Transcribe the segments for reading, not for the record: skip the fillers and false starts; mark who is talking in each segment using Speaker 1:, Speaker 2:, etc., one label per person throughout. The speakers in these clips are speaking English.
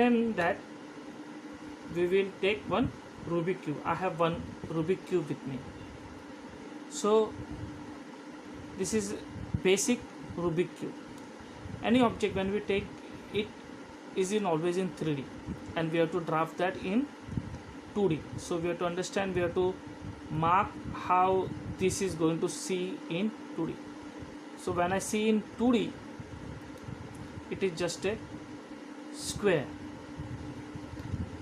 Speaker 1: understand that, we will take one Rubik cube. I have one Rubik cube with me. So this is basic Rubik cube. Any object when we take it is in always in 3D, and we have to draft that in 2D. So we have to understand, we have to mark how this is going to see in 2D. So when I see in 2D, it is just a square.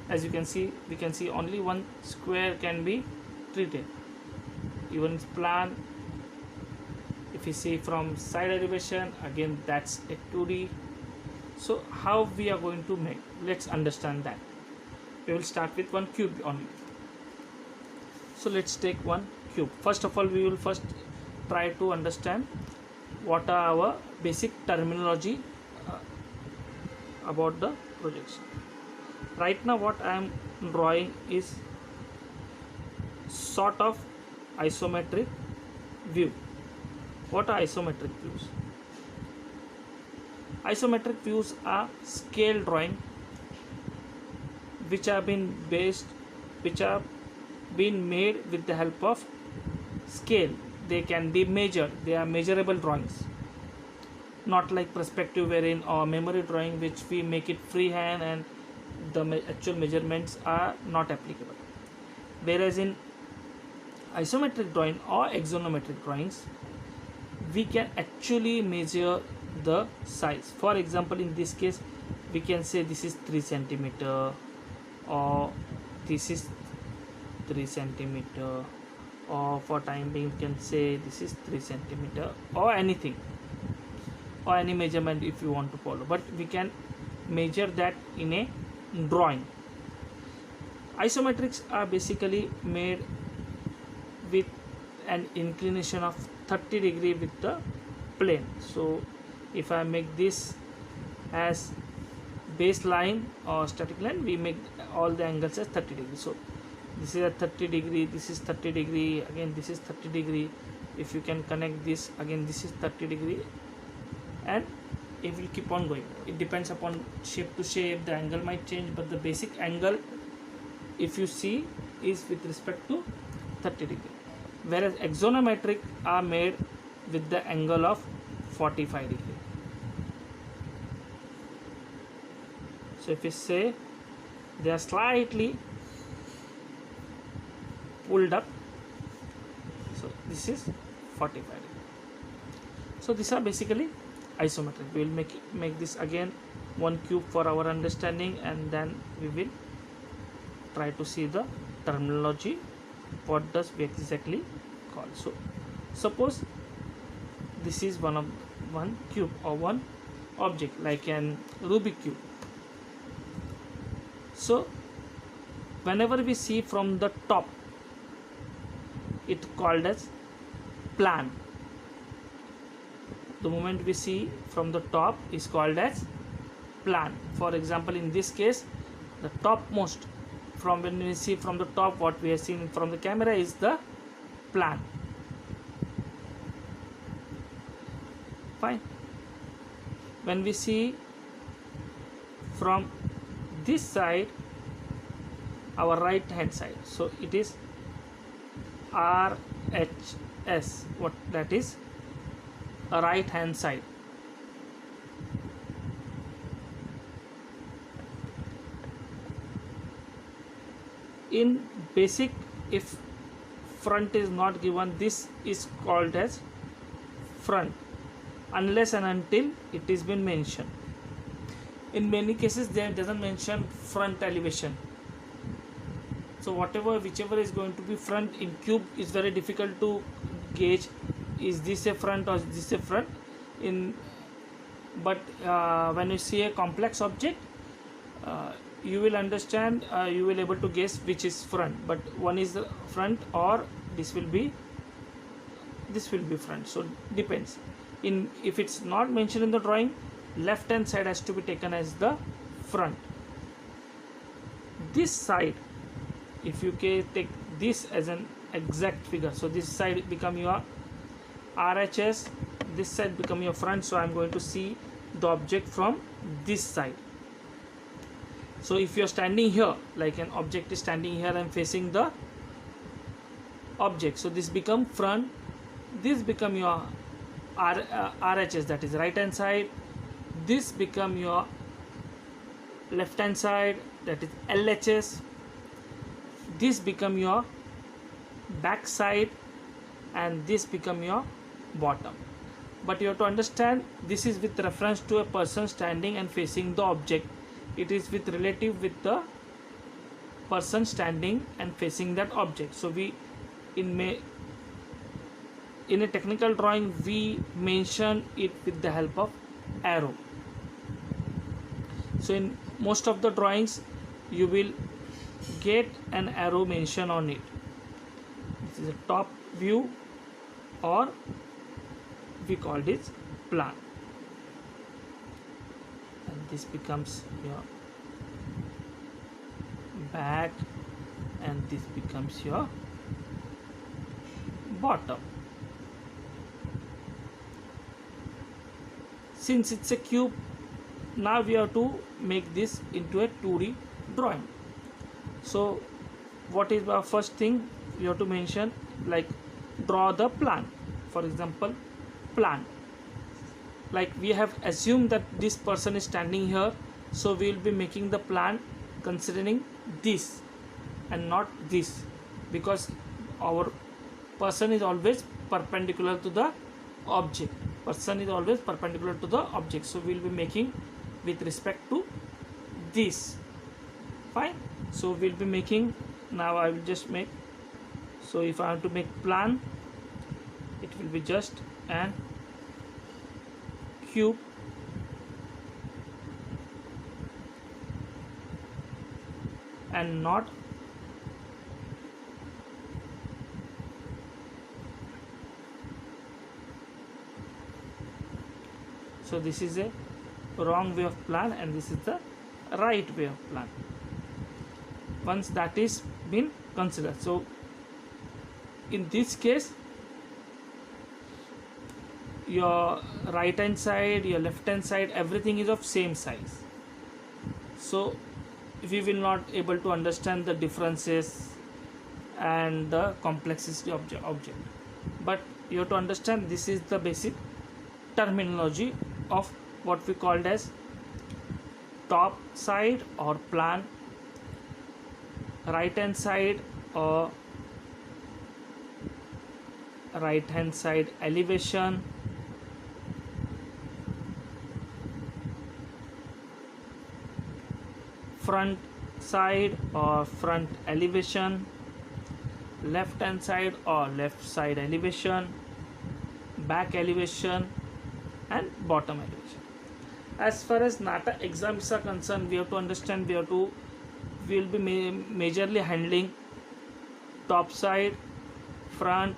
Speaker 1: As you can see, we can see only one square can be treated. Even its plan, if you see from side elevation, again that's a 2D. So how we are going to make, let's understand that. We will start with one cube only. So let's take one cube. First of all, we will first try to understand what are our basic terminology about the projection. Right now what I am drawing is sort of isometric view. What are isometric views? Isometric views are scale drawing which are been made with the help of scale. They can be measured. They are measurable drawings, not like perspective wherein or memory drawing which we make it freehand and the actual measurements are not applicable. Whereas in isometric drawing or axonometric drawings, we can actually measure the size. For example, in this case we can say this is 3 centimeter, or this is 3 centimeter, or for time being we can say this is 3 centimeter, or anything, or any measurement if you want to follow, but we can measure that in a drawing. Isometrics are basically made with an inclination of 30 degree with the plane. So if I make this as baseline or static line, we make all the angles as 30 degree. So this is a 30 degree, this is 30 degree, again this is 30 degree. If you can connect this, again this is 30 degree, and it will keep on going. It depends upon shape to shape, the angle might change, but the basic angle, if you see, is with respect to 30 degree. Whereas axonometric are made with the angle of 45 degree. So if you say they are slightly pulled up, so this is 45 degree. So these are basically isometric. We will make this again one cube for our understanding, and then we will try to see the terminology, what does we exactly call. So suppose this is one cube or one object like an Rubik cube. So whenever we see from the top, it called as plan. The moment we see from the top is called as plan. For example, in this case, the topmost, from when we see from the top, what we have seen from the camera is the plan. Fine. When we see from this side, our right hand side, so it is RHS, what that is, a right hand side. In basic, if front is not given, this is called as front, unless and until it is been mentioned. In many cases they doesn't mention front elevation. So whichever is going to be front in cube is very difficult to gauge, is this a front or is this a front in. But when you see a complex object, you will understand, you will able to guess which is front, but one is the front, or this will be front. So depends. If it's not mentioned in the drawing, left hand side has to be taken as the front. This side, if you take this as an exact figure, so this side become your RHS, this side become your front. So I am going to see the object from this side. So if you're standing here, like an object is standing here and facing the object, so this become front, this become your RHS, that is right hand side, this become your left hand side, that is LHS, this become your back side, and this become your bottom. But you have to understand, this is with reference to a person standing and facing the object. It is with relative with the person standing and facing that object. So we in a technical drawing we mention it with the help of arrow. So in most of the drawings you will get an arrow mention on it. This is a top view, or we call this plan, and this becomes your back, and this becomes your bottom. Since it's a cube, now we have to make this into a 2D drawing. So what is our first thing we have to mention? Like, draw the plan. For example, plan, like we have assumed that this person is standing here, so we will be making the plan considering this and not this, because our person is always perpendicular to the object. Person is always perpendicular to the object, so we will be making with respect to this. Fine. So we will be making, now I will just make, so if I have to make plan, it will be just an cube and not so this is a wrong way of plan and this is the right way of plan. Once that is been considered, so in this case your right hand side, your left hand side, everything is of same size, so we will not able to understand the differences and the complexity of the object. But you have to understand, this is the basic terminology of what we called as top side or plan, right hand side or right hand side elevation, front side or front elevation, left hand side or left side elevation, back elevation, and bottom elevation. As far as NATA exams are concerned, we have to understand, we will be majorly handling top side, front,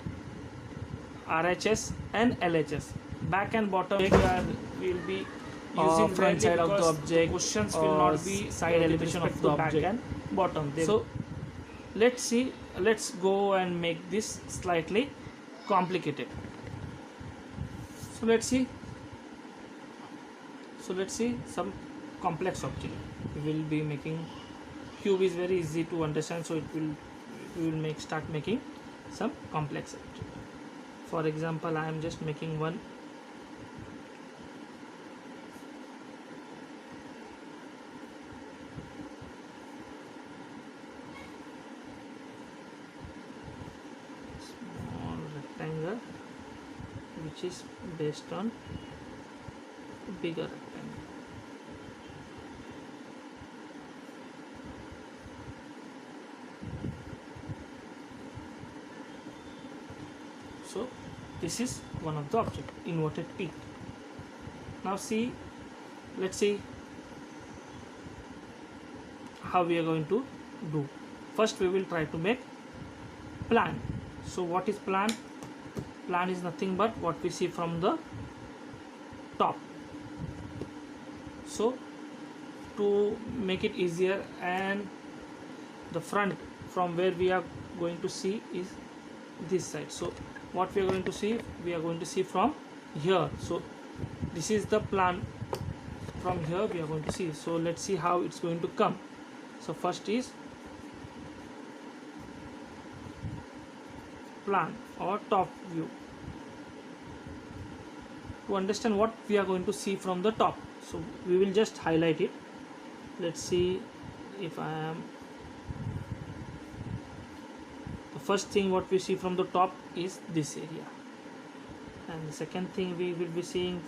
Speaker 1: RHS and LHS. Back and bottom we will be using
Speaker 2: front side of the object,
Speaker 1: questions will not be
Speaker 2: side elevation of the
Speaker 1: back
Speaker 2: object
Speaker 1: and bottom. So let's see, let's go and make this slightly complicated. So let's see some complex object. We will be making cube is very easy to understand, so we will start making some complex object. For example, I am just making one small rectangle which is based on bigger rectangle. So this is one of the object, inverted T. Now see, let's see how we are going to do. First we will try to make plan. So what is plan? Plan is nothing but what we see from the top. So to make it easier, and the front from where we are going to see is this side. So what we are going to see, we are going to see from here. So this is the plan, from here we are going to see. So let's see how it's going to come. So first is plan or top view. To understand what we are going to see from the top, so we will just highlight it. Let's see if I am. The first thing what we see from the top is this area, and the second thing we will be seeing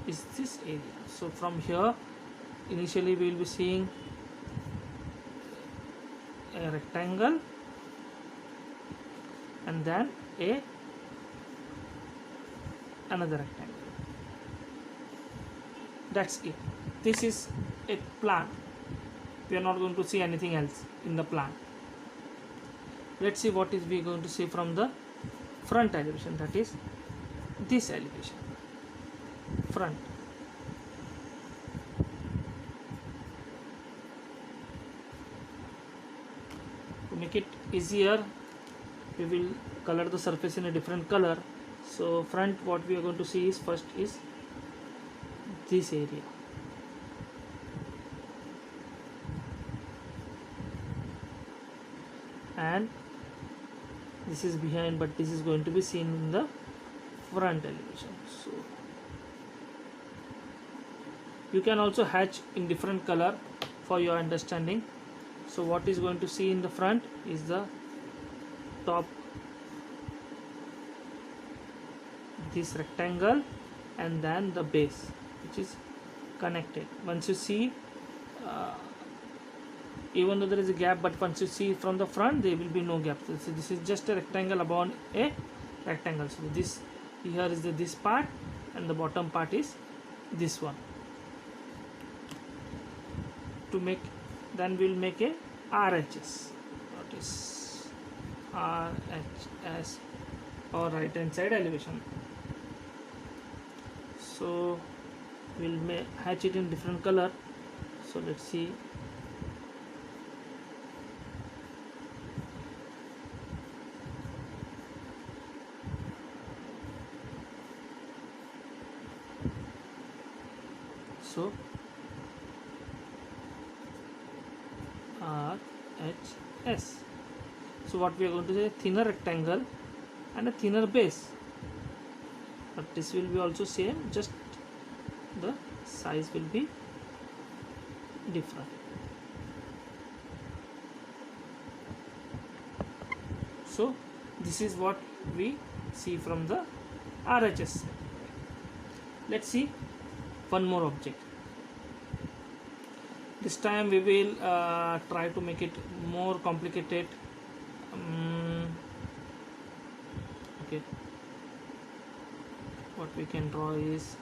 Speaker 1: is this area. So from here initially we will be seeing a rectangle and then another rectangle. That's it. This is a plan. We are not going to see anything else in the plan. Let's see what is we going to see from the front elevation, that is this elevation, front. To make it easier, we will color the surface in a different color. So front, what we are going to see is first is this area, and this is behind, but this is going to be seen in the front elevation. So you can also hatch in different color for your understanding. So what is going to see in the front is the top, this rectangle, and then the base which is connected. Once you see, even though there is a gap, but once you see from the front there will be no gap. So this is just a rectangle upon a rectangle. So this here is this part, and the bottom part is this one. To make, then we will make a RHS. What is RHS, or right hand side elevation? So we'll hatch it in different color. So let's see. So RHS. So what we are going to say, thinner rectangle and a thinner base, but this will be also same, just the size will be different. So this is what we see from the RHS. Let's see one more object. This time we will try to make it more complicated. Okay, what we can draw is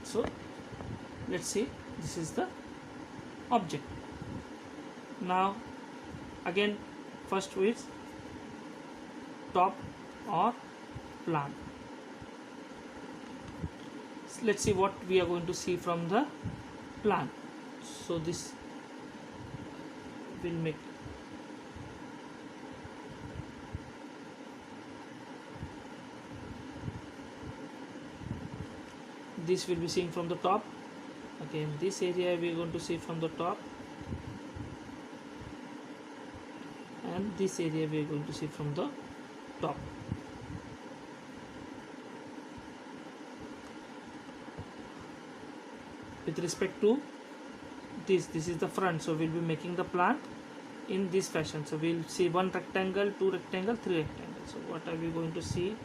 Speaker 1: so let's see, this is the object. Now again, first is top or plan. So let's see what we are going to see from the plan. So this will make this will be seen from the top. Again, this area we are going to see from the top, and this area we are going to see from the top. With respect to this is the front, so we'll be making the plan in this fashion. So we'll see one rectangle, two rectangle, three rectangles. So what are we going to see?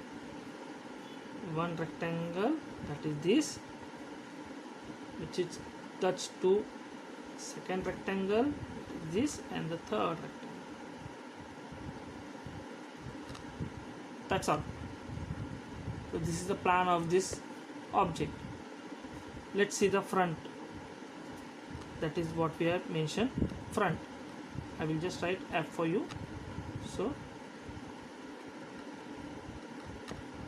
Speaker 1: One rectangle, that is this, which is touched to second rectangle, this, and the third rectangle. That's all. So this is the plan of this object. let's see the front. That is what we have mentioned, front. I will just write F for you. So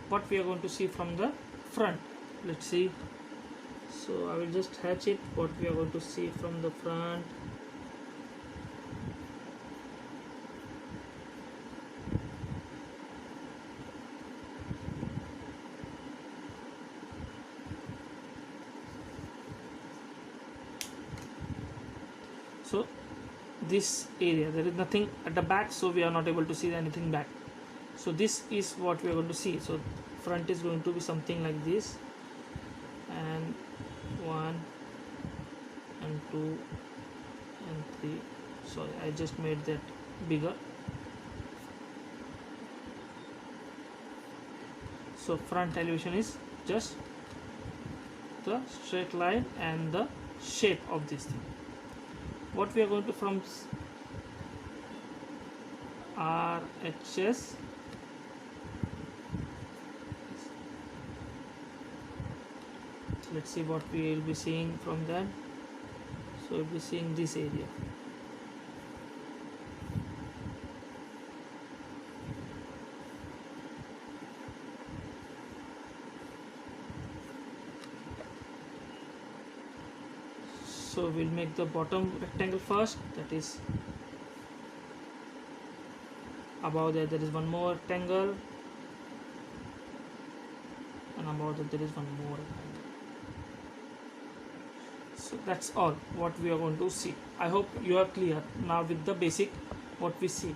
Speaker 1: what we are going to see from the front, let's see. So I will just hatch it, what we are going to see from the front. So this area, there is nothing at the back, so we are not able to see anything back. So this is what we are going to see. So front is going to be something like this, and 1 and 2 and 3. Sorry, I just made that bigger. So front elevation is just the straight line and the shape of this thing. What we are going to from RHS, let's see what we will be seeing from that. So we'll be seeing this area. So we'll make the bottom rectangle first, that is above that there is one more rectangle, and above that there is one more rectangle. So that's all what we are going to see. I hope you are clear now with the basic what we see.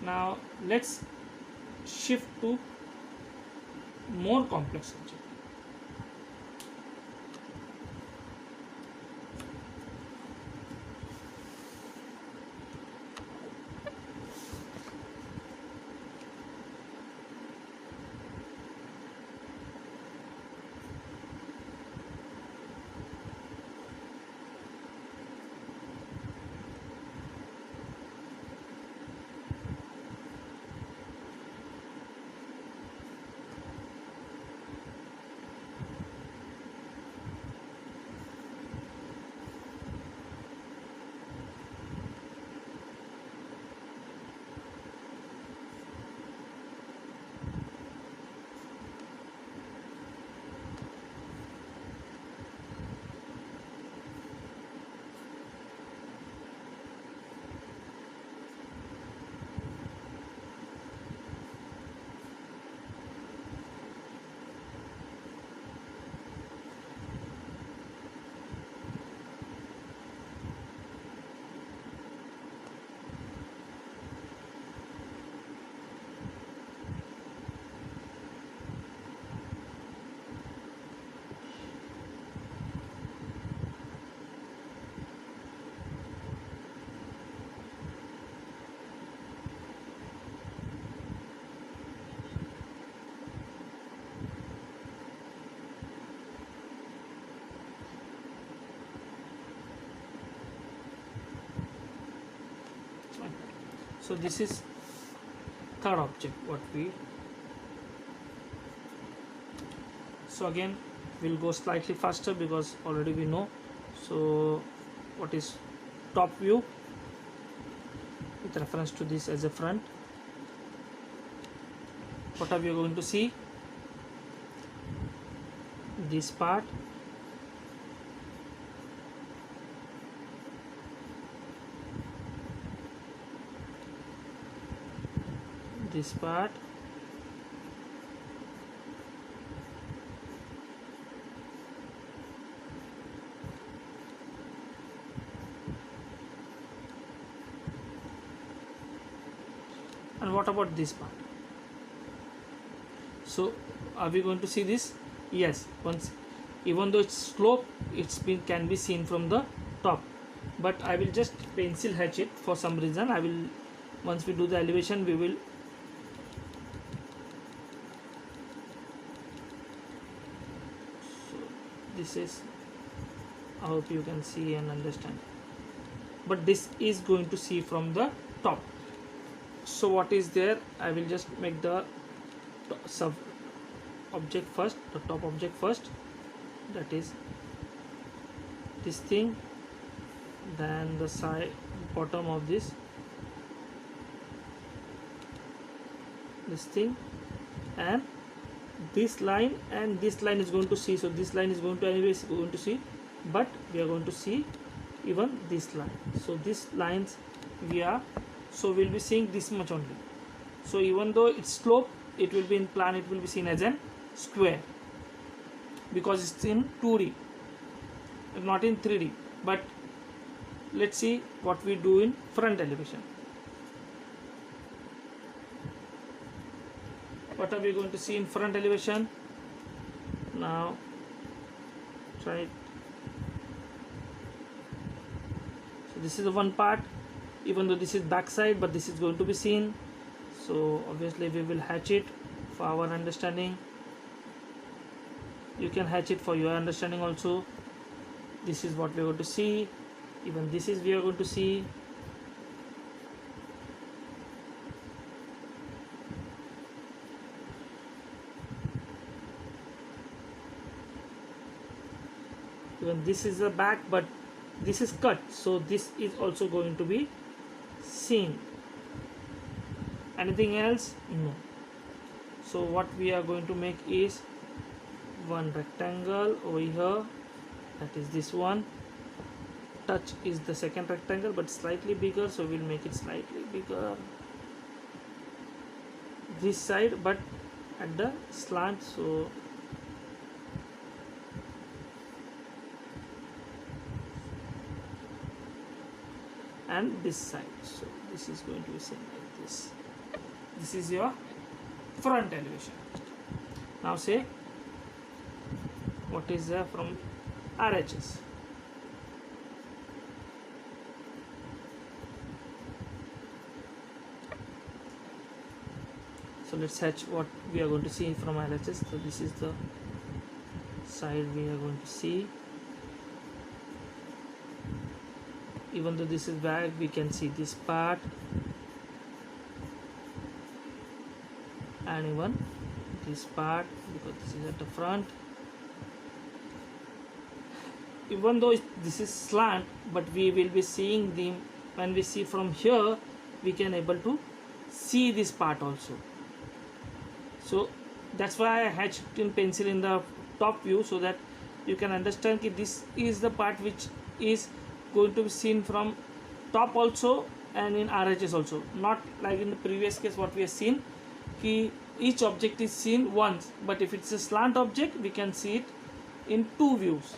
Speaker 1: Now let's shift to more complex object. So this is third object what we. So again we'll go slightly faster because already we know. So what is top view with reference to this as a front? What are we going to see? This part, this part, and what about this part? So are we going to see this? Yes, once, even though it's slope, can be seen from the top, but I will just pencil hatch it for some reason. I will, once we do the elevation, we will this is, I hope you can see and understand, but this is going to see from the top. So what is there, I will just make the sub object first, the top object first, that is this thing, then the side bottom of this thing, and this line and this line is going to see. So this line is going to anyways going to see, but we are going to see even this line. So these lines we are, so we'll be seeing this much only. So even though it's slope, it will be in plan, it will be seen as an square because it's in 2D, not in 3D. But let's see what we do in front elevation. What are we going to see in front elevation? Now try it. So this is the one part, even though this is back side, but this is going to be seen. So obviously we will hatch it for our understanding. You can hatch it for your understanding also. This is what we are going to see. Even this is we are going to see. Even this is the back, but this is cut, so this is also going to be seen. Anything else? No. So what we are going to make is one rectangle over here, that is this one. Touch is the second rectangle, but slightly bigger, so we'll make it slightly bigger this side, but at the slant. So and this side, so this is going to be same like this. This is your front elevation. Now say what is there from RHS. So let's hatch what we are going to see from RHS. So this is the side we are going to see. Even though this is back, we can see this part, and even this part because this is at the front. Even though this is slant, but we will be seeing them when we see from here, we can able to see this part also. So that's why I hatched in pencil in the top view, so that you can understand that this is the part which is going to be seen from top also and in RHS also, not like in the previous case what we have seen, each object is seen once, but if it's a slant object we can see it in two views.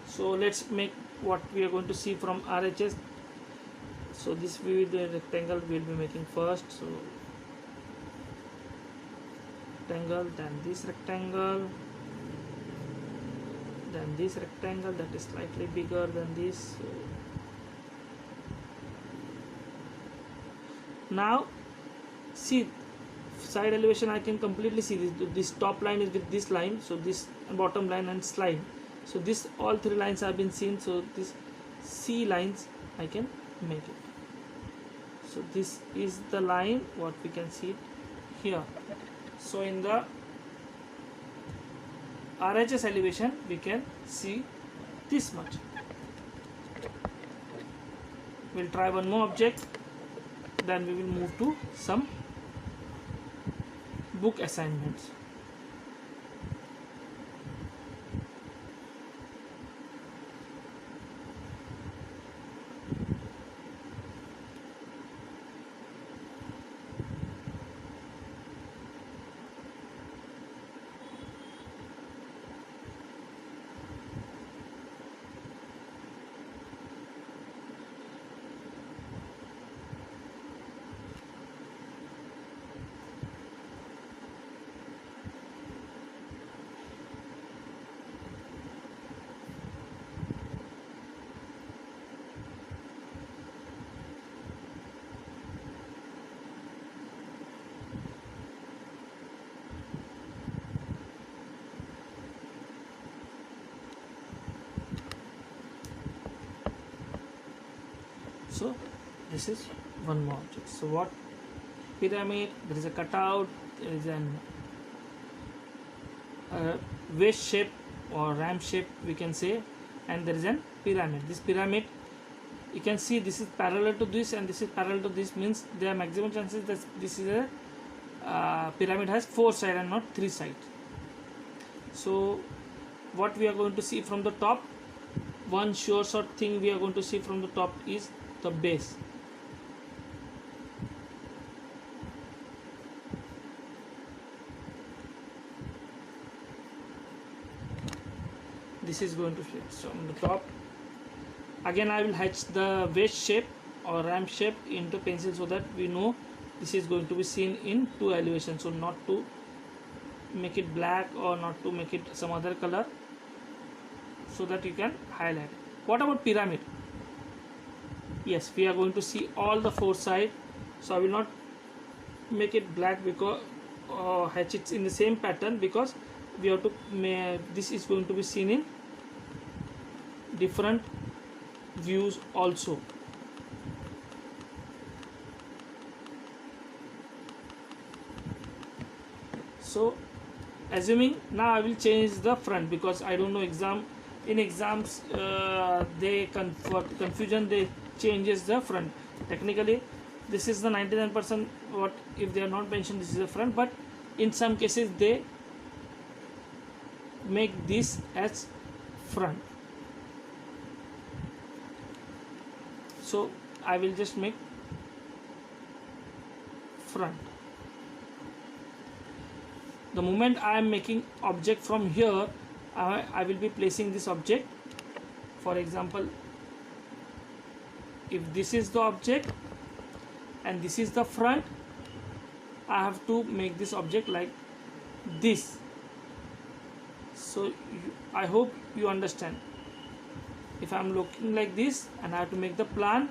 Speaker 1: So let's make what we are going to see from RHS. So this view, the rectangle we will be making first. So rectangle, then this rectangle, then this rectangle that is slightly bigger than this. So now see side elevation, I can completely see this top line is with this line, so this bottom line and slide. So this all three lines have been seen, so this C lines I can make it. So this is the line what we can see it here. So in the RHS elevation we can see this much. We'll try one more object, then we will move to some book assignments. So this is one more object. So what pyramid, there is a cutout, there is an waist shape or ram shape we can say, and there is a pyramid. This pyramid, you can see this is parallel to this and this is parallel to this, means there are maximum chances that this is a pyramid has 4 sides and not 3 sides. So what we are going to see from the top, one sure shot thing we are going to see from the top is the base. This is going to fit. So on the top, again I will hatch the wedge shape or ramp shape into pencil so that we know this is going to be seen in 2 elevations. So not to make it black or not to make it some other color, so that you can highlight. What about pyramid? Yes, we are going to see all the 4 sides. So I will not make it black because hatch it in the same pattern, because we have to this is going to be seen in different views also. So assuming now I will change the front, because I don't know in exams they for confusion they changes the front. Technically this is the 99% what if they are not mentioned this is the front, but in some cases they make this as front. So I will just make front. The moment I am making object from here, I will be placing this object. For example, if this is the object and this is the front, I have to make this object like this. So I hope you understand. If I am looking like this and I have to make the plan,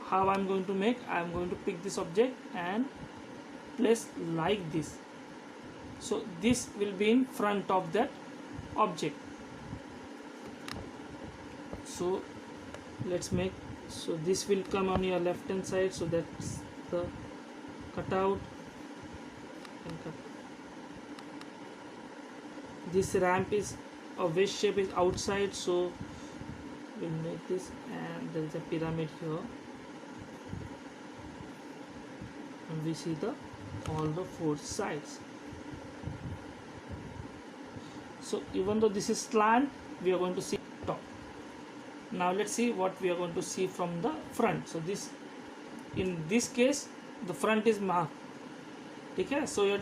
Speaker 1: how I am going to make, I am going to pick this object and place like this. So this will be in front of that object. So let's make, so this will come on your left hand side, so that's the cutout and cut. This ramp is a wedge shape is outside, so we'll make this, and there is a pyramid here, and we see the all the 4 sides. So even though this is slant, we are going to see top. Now let's see what we are going to see from the front. So this, in this case, the front is marked. Okay, so you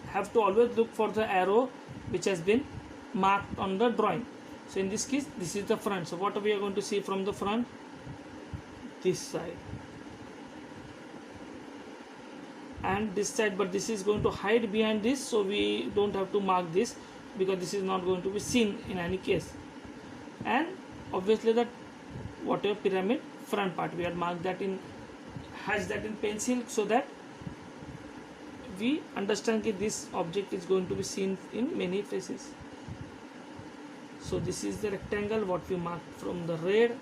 Speaker 1: have to always look for the arrow which has been marked on the drawing. So in this case, this is the front. So what we are going to see from the front? This side and this side, but this is going to hide behind this, so we don't have to mark this because this is not going to be seen in any case. And obviously that whatever pyramid front part, we have marked that in, hatch that in pencil, so that we understand that this object is going to be seen in many faces. So this is the rectangle what we marked from the red.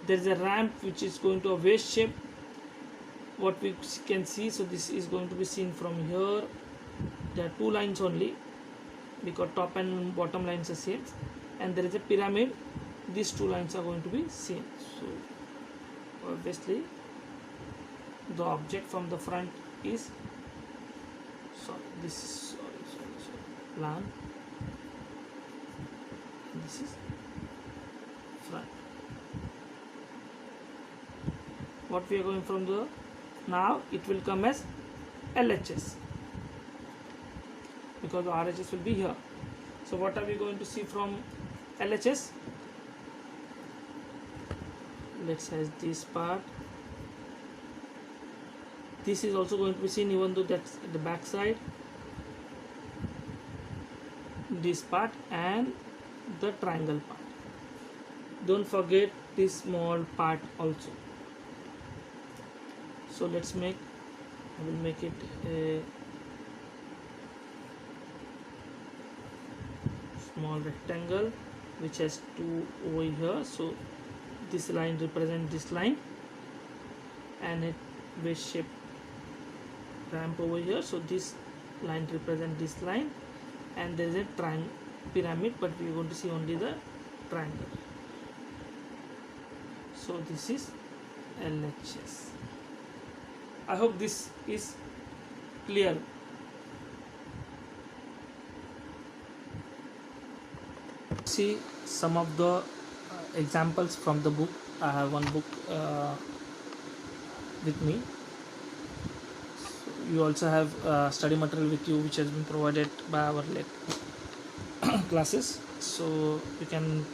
Speaker 1: There is a ramp which is going to a wedge shape, what we can see. So this is going to be seen from here. There are 2 lines only because top and bottom lines are same, and there is a pyramid. These 2 lines are going to be seen. So obviously the object from the front is, this is plan, this is front. What we are going from the, now it will come as LHS because the RHS will be here. So what are we going to see from LHS? Let's have this part. This is also going to be seen, even though that's at the back side. This part and the triangle part. Don't forget this small part also. So let's make, I will make it a small rectangle which has 2 over here. So this line represents this line and it wedge shape ramp over here. So this line represents this line and there is a pyramid, but we are going to see only the triangle. So this is LHS. I hope this is clear. See some of the examples from the book. I have one book with me. So you also have study material with you, which has been provided by our classes. So you can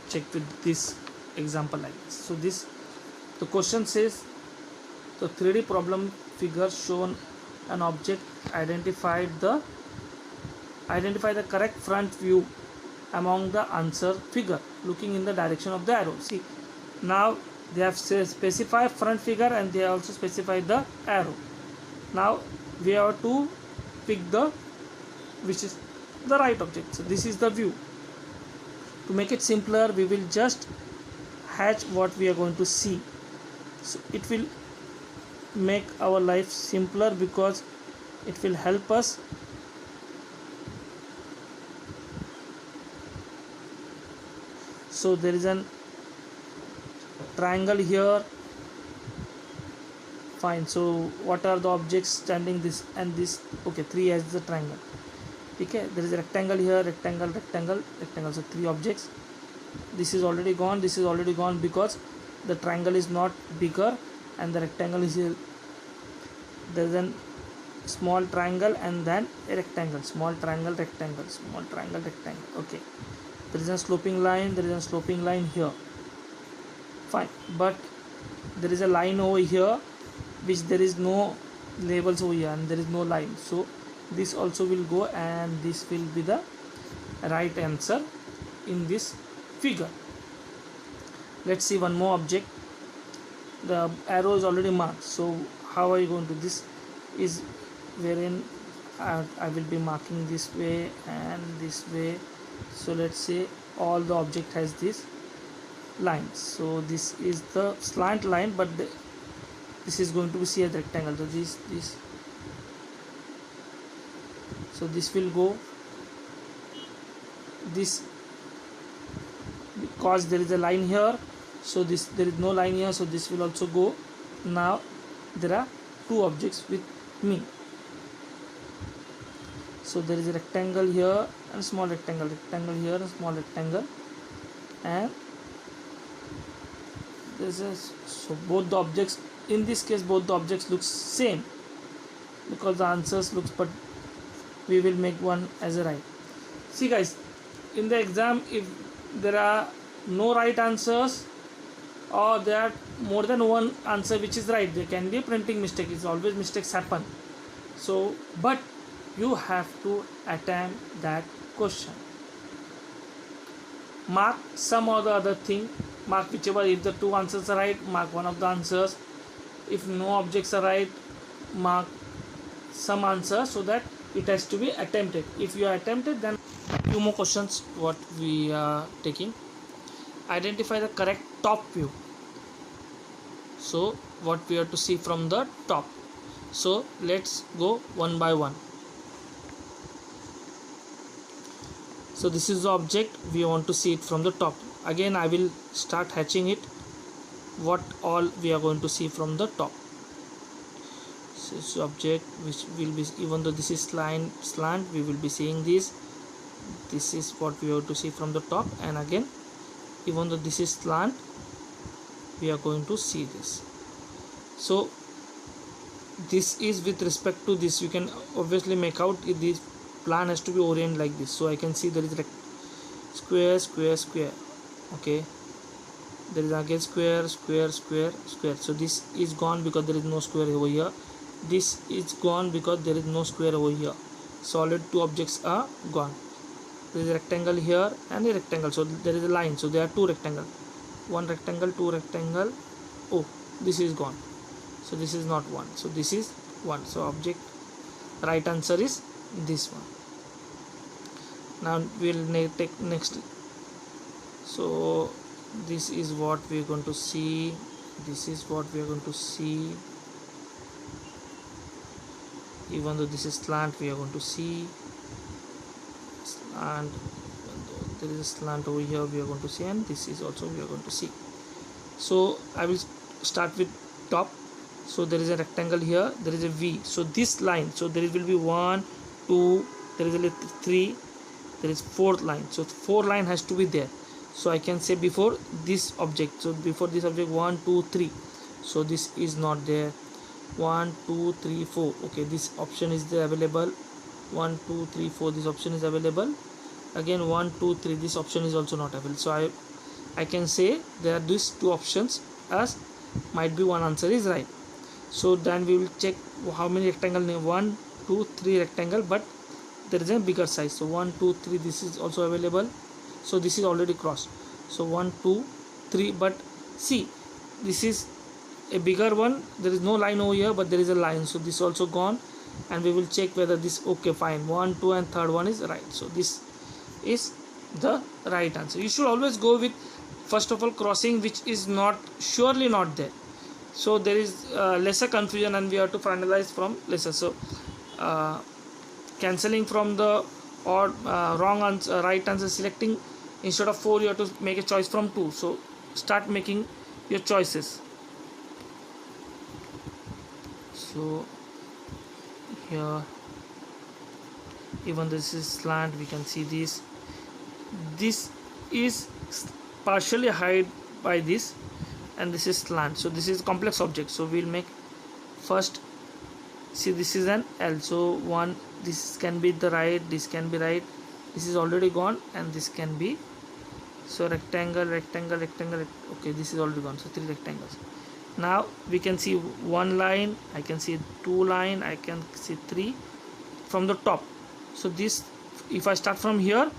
Speaker 1: check with this example like this. So the question says the 3D problem figure shown an object, identify the correct front view among the answer figure looking in the direction of the arrow. See, now they have specified front figure and they also specified the arrow. Now we have to pick which is the right object. So this is the view. To make it simpler, we will just hatch what we are going to see. So it will make our life simpler because it will help us so there is an triangle here. Fine. So what are the objects standing this and this? Okay, 3 as the triangle. Okay, there is a rectangle here, rectangle, rectangle, rectangle. So 3 objects. This is already gone, this is already gone because the triangle is not bigger and the rectangle is here. There is a small triangle and then a rectangle, small triangle, rectangle, small triangle, rectangle. Okay, there is a sloping line, there is a sloping line here. Fine, but there is a line over here which there is no labels over here and there is no line. So this also will go and this will be the right answer in this figure. Let's see one more object. The arrow is already marked. So how are you going to this is wherein I will be marking this way and this way. So let's say all the object has this line. So this is the slant line, but this is going to be see as rectangle. So this so this will go this because there is a line here. So this there is no line here, so this will also go. Now there are 2 objects with me. So there is a rectangle here and small rectangle, rectangle here and small rectangle, and this is so both the objects in this case both the objects looks same because the answers looks, but we will make one as a right. See guys, in the exam if there are no right answers or there are more than one answer which is right, there can be a printing mistake. It's always mistakes happen. So but you have to attempt that question. Mark some or the other thing, mark whichever. If the 2 answers are right, mark one of the answers. If no objects are right, mark some answer so that it has to be attempted. If you are attempted, then 2 more questions what we are taking. Identify the correct top view. So what we have to see from the top. So let's go one by one. So this is the object, we want to see it from the top. Again I will start hatching it, what all we are going to see from the top. So this object which will be, even though this is slant, we will be seeing this. This is what we have to see from the top, and again even though this is slant, we are going to see this. So this is with respect to this. You can obviously make out if this plan has to be oriented like this. So I can see there is square, square, square. Okay, there is again square, square, square, square. So this is gone because there is no square over here. This is gone because there is no square over here. Solid 2 objects are gone. There is a rectangle here and a rectangle. So there is a line. So there are 2 rectangles. 1 rectangle, 2 rectangle. Oh, this is gone. So this is not 1. So this is 1. So object right answer is this one. Now we will take next. So this is what we are going to see. This is what we are going to see. Even though this is slant, we are going to see slant. there is a slant over here we are going to see, and this is also we are going to see. So I will start with top. So there is a rectangle here, there is a V, so this line, so there will be 1 2, there is a little 3, there is 4th line, so 4 line has to be there. So I can say before this object, so before this object 1 2 3, so this is not there. 1 2 3 4, okay, this option is there available. 1 2 3 4, this option is available. Again 1 2 3, this option is also not available. So I can say there are these two options, as might be one answer is right. So then we will check how many rectangle. 1 2 3 rectangle, but there is a bigger size, so 1 2 3, this is also available. So this is already crossed, so 1 2 3, but see, this is a bigger one, there is no line over here, but there is a line, so this is also gone. And we will check whether this, okay fine, 1 2 and third one is right. So this is the right answer. You should always go with first of all crossing which is not surely not there, so there is lesser confusion and we have to finalize from lesser. So cancelling from the or wrong answer, right answer, selecting instead of 4 you have to make a choice from 2. So start making your choices. So here even this is slant, we can see this is partially hide by this, and this is slant, so this is complex object. So we'll make first, see this is an L, so one, this can be the right, this can be right, this is already gone, and this can be, so rectangle rectangle rectangle, okay, this is already gone, so 3 rectangles. Now we can see 1 line, I can see 2 line, I can see 3 from the top. So this, if I start from here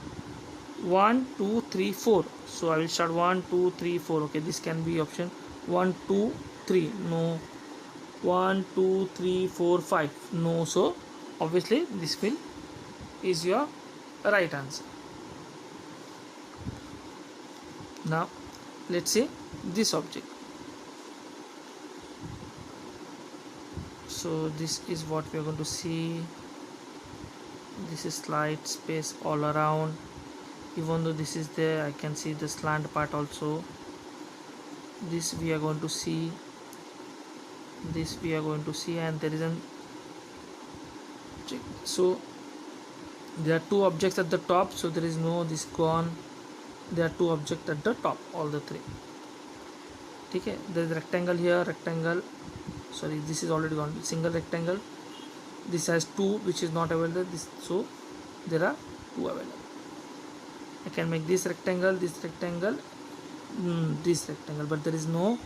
Speaker 1: 1 2 3 4, so I will start 1 2 3 4, okay, this can be option 1 2 3, no, 1 2 3 4 5, no, so obviously this will is your right answer. Now let's say this object, so this is what we are going to see. This is slight space all around, even though this is there, I can see the slant part also. This we are going to see, this we are going to see, and there is an object. So there are 2 objects at the top, so there is no this gone, there are 2 objects at the top, all the 3. Okay, there is rectangle here, rectangle, sorry, this is already gone, single rectangle, this has 2 which is not available, this, so there are 2 available. I can make this rectangle, this rectangle, this rectangle, but there is no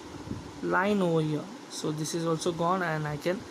Speaker 1: line over here, so this is also gone, and I can